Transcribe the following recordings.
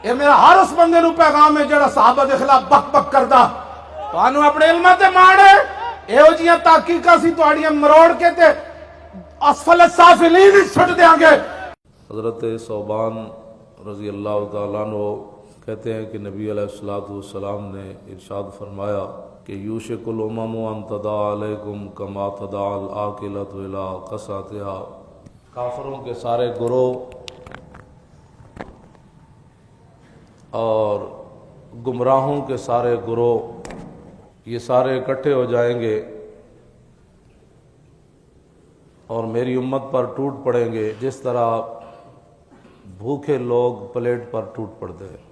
یہ میرا ہر اس بندے نو پیغام ہے جڑا صحابہ دے خلاف بک بک کردا تانوں اپنے علم تے ماڑے ایہو جیاں تحقیقاں سی تہاڈیاں مروڑ کے تے اسفل السافلین چھٹ دیاں گے۔ حضرت ثوبان رضی اللہ تعالیٰ عنہ کہتے ہیں کہ نبی علیہ الصلوۃ والسلام نے ارشاد فرمایا کہ یوشک الامم ان تداع علیکم کما تداع الآکلۃ الی قصعتها، کافروں کے سارے گروہ اور گمراہوں کے سارے گروہ یہ سارے اکٹھے ہو جائیں گے اور میری امت پر ٹوٹ پڑیں گے جس طرح بھوکے لوگ پلیٹ پر ٹوٹ پڑتے ہیں۔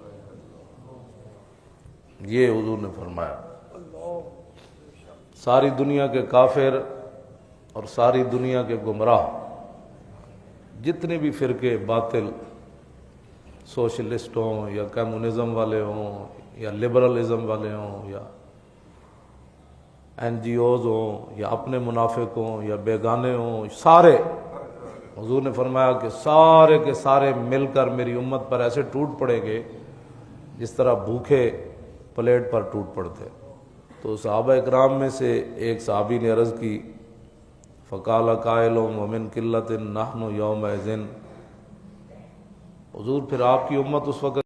یہ حضور نے فرمایا۔ ساری دنیا کے کافر اور ساری دنیا کے گمراہ جتنے بھی فرقے باطل، سوشلسٹ ہوں یا کمیونزم والے ہوں یا لبرلزم والے ہوں یا این جی اوز ہوں یا اپنے منافق ہوں یا بیگانے ہوں، سارے حضور نے فرمایا کہ سارے کے سارے مل کر میری امت پر ایسے ٹوٹ پڑیں گے جس طرح بھوکے پلیٹ پر ٹوٹ پڑتے۔ تو صحابہ اکرام میں سے ایک صحابی نے عرض کی، فقال قائل ومن قلۃ نحن یومئذ، حضور پھر آپ کی امت اس وقت